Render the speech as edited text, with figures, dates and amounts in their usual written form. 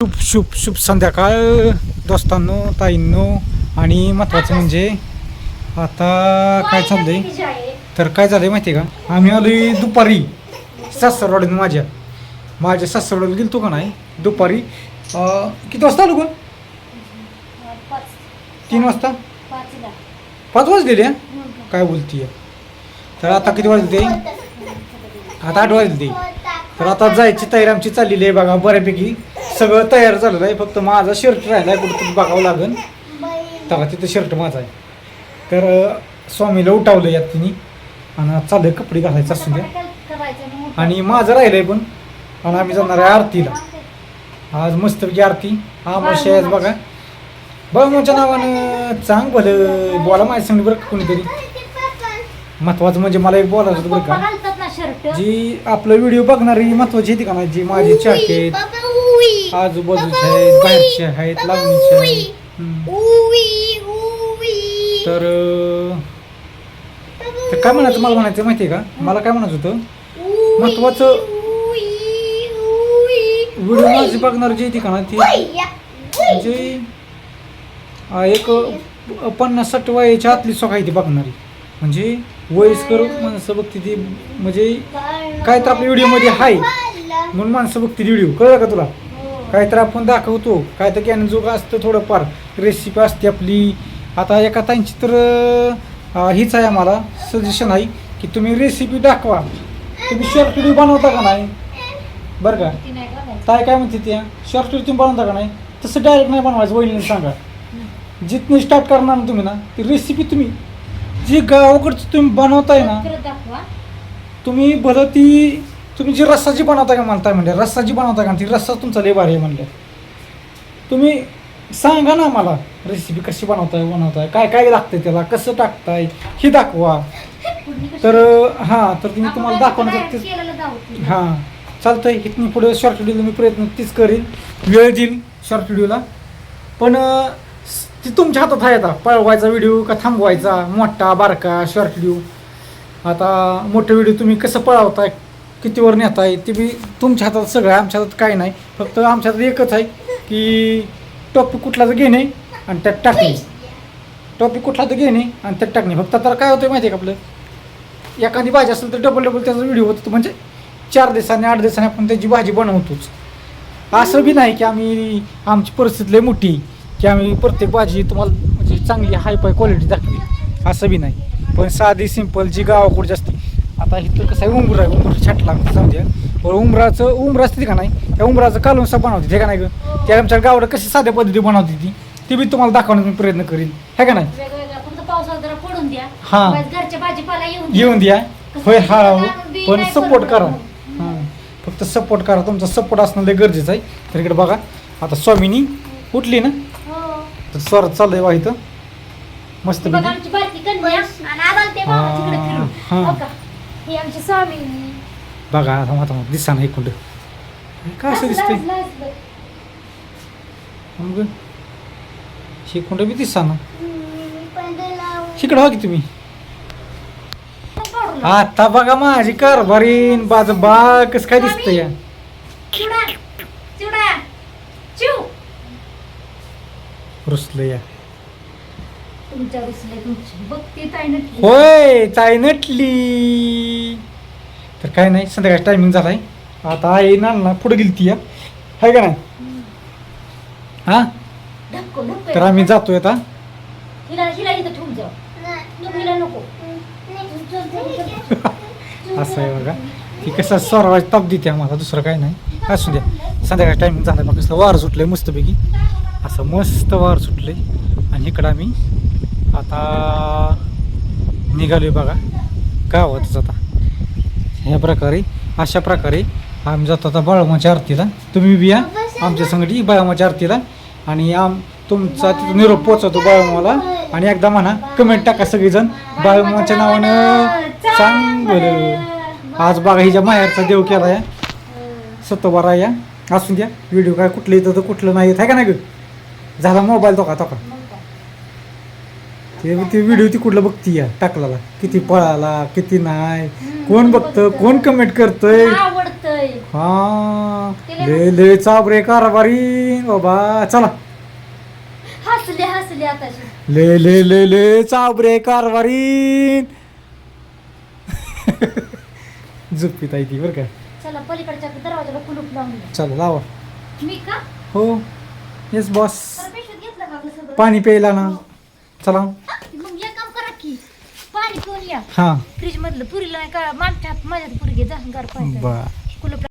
शुभ शुभ शुभ संध्याकाळ दोस्तांनो, ताईंनो. आणि महत्त्वाचं म्हणजे आता काय चाललंय तर काय झालंय माहिती आहे का, आम्ही आलोय दुपारी सासरवाडीनं माझ्या सासरवाडीला गेलतो का नाही दुपारी. किती वाजता आलो गं? 3 वाजता 5 वाजलेले. काय बोलतीय? तर आता किती वाजले? आता 8 वाजले. तर आता जायची तयारी आमची चाललेली आहे बघा. बऱ्यापैकी सगळं तयार झालेलं आहे, फक्त माझा शर्ट राहिला आहे, कुठं बघावं लागेल. तेव्हा तिथं शर्ट माझा आहे. तर स्वामीला उठावलं यात तिने आणि चाललंय कपडे घालायचं असू द्या. आणि माझं राहिलं आहे पण. आणि आम्ही जाणार आहे आरतीला. आज मस्तपैकी आरती आमावस्या आहे बघा. माझ्या नावानं चांग भलं बोला माझ्या सांगली बरं का कोणीतरी. महत्वाचं म्हणजे मला एक बोलायचं होतं बरं का, जी आपलं व्हिडिओ बघणारी महत्वाची येते का नाही, जी माझी चाके आहेत, आजूबाजूचे आहेत, बाहेरचे आहेत, लावणीचे आहेत. तर काय म्हणायचं मला म्हणायचं माहिती आहे का, मला काय म्हणायचं होतं महत्वाचं व्हिडिओ माझी बघणारी जी येते का ना ती म्हणजे एक 50-60 वयाच्या आतली सोखा आहे ती बघणारी. म्हणजे वयस्कर माणसं बघते ती, म्हणजे काय तर आपल्या व्हिडिओमध्ये आहे म्हणून माणसं बघते ती व्हिडिओ. कळलं का तुला? काय तर आपण दाखवतो, काय तर ज्ञान जोग असतं, थोडंफार रेसिपी असते आपली. आता एका ताईंची तर हीच आहे, आम्हाला सजेशन आहे की तुम्ही रेसिपी दाखवा. तुम्ही शॉर्ट व्हिडिओ बनवता का नाही बरं का? ताई काय म्हणते त्या शॉर्ट व्हिडिओ तुम्ही बनवता का नाही, तसं डायरेक्ट नाही बनवायचं. वहिनीने सांगा जिथून स्टार्ट करणार ना तुम्ही ना, ती रेसिपी तुम्ही जी गावाकडचं तुम्ही बनवताय ना, तुम्ही भलं ती तुम्ही जी रस्साची बनवताय का म्हणताय म्हणजे रस्साची बनवताय का, ती रस्सा तुमचा लय भारी आहे म्हणलं. तुम्ही सांगा ना मला रेसिपी कशी बनवताय काय काय लागतंय त्याला, कसं टाकताय हे दाखवा. तर हां, तर तुम्ही तुम्हाला दाखवण्याचं हां चालतंय. इथून पुढे शॉर्ट व्हिडिओला मी प्रयत्न तीच करीन, वेळ देईल शॉर्ट व्हिडिओला. पण ती तुमच्या हातात आहे. आता पळवायचा व्हिडिओ का थांबवायचा, मोठा बारका शॉर्ट व्हिडिओ. आता मोठे व्हिडिओ तुम्ही कसं पळवताय, कितीवर नेताय ते बी तुमच्या हातात सगळं आहे. आमच्या हातात काय नाही, फक्त आमच्या हातात एकच आहे की टॉपिक कुठलाच घेणे आणि त्यात टाकणे. टॉपिक कुठला तर घेणे आणि त्यात टाकणे. फक्त तर काय होतं माहिती आहे का, आपलं एखादी भाजी असेल तर डबल त्याचा व्हिडिओ होतो. म्हणजे 4 दिवसांनी 8 दिवसांनी आपण त्याची भाजी बनवतोच. असं बी नाही की आम्ही आमची परिस्थिती लय मोठी की आम्ही प्रत्येक भाजी तुम्हाला म्हणजे चांगली हायफाय क्वालिटी दाखवी, असं बी नाही. पण साधी सिंपल जी गावाकडची असते. आता इथं कसं आहे, उंबरा आहे, उंबरा छाटला समजा, उंबरा असते का नाही, त्या उंबराचं कालवण सा बनवते हे का नाही गं. त्या आमच्या गावाला कशी साध्या पद्धती बनवते ती बी तुम्हाला दाखवण्याचा मी प्रयत्न करीन, हे का नाही. हां येऊन द्या होय हळूहळू, पण सपोर्ट करा. हां फक्त सपोर्ट करा, तुमचा सपोर्ट असणं लय गरजेचं आहे. तर इकडे बघा आता स्वामीनी उठली ना, तर स्वरात चाललंय बा इथं मस्त. बघा आता दिसा ना इकडं काय असं दिसतंय, मग शिकुंड बी दिसा ना इकडं हो की तुम्ही. आता बघा माझी कारभारीन बाज बा कसं काय दिसतंय या. रुसलं या होय ताई नटली. तर काय नाही, संध्याकाळी टायमिंग झालाय. आता आई ना पुढे गेली ती आहे का नाही. हा तर आम्ही जातोय आता. असं आहे बघा, ती कसं स्वरावाची ताप देते आम्हाला, दुसरं काय नाही. असू द्या, संध्याकाळी टायमिंग झालाय बघा. कसलं वार सुटलंय मस्तपैकी, असं मस्त वार सुटलंय. आणि इकडं आम्ही आता निघालोय बघा गावातच. आता ह्या प्रकारे अशा प्रकारे आम्ही जातो आता बाळमाच्या आरतीला. तुम्ही बी या आमच्या संगती बाळमाच्या आरतीला. आणि तुमचा तिथं निरोप पोचवतो बाळमाला. आणि एकदा म्हणा कमेंट टाका सगळेजण बाळमाच्या नावानं चांगलं. आज बघा हिच्या माहेरचा देव केला या सतोबारा या. असून द्या, व्हिडिओ काय कुठलं येतं तर कुठलं नाही येत आहे का नाही गं. झाला मोबाईल तो का ते व्हिडिओ ती कुठलं बघती या टाकला, किती पळाला किती नाही, कोण बघतं, कोण कमेंट करतंय. हसतय हा ले ले चाबरे कारभारी बाबा चला हसले हसले आताशी ले ले ले ले चाबरे कारभारी झुप्पीत आहे ती बरं का. चला पलीकडच्या दरवाजाला कुलूप लावून द्या. चला लावा. मी का हो येस बॉस. तर पिशवीत घेतलं का आपलं सगळं? पाणी प्यायला ना. चला मग एक काम करा की पाणी पिऊन या हा फ्रीज मधलं पुरीला नाही का मागच्या हात माझ्यात पुरी घे जा गार पाणी बर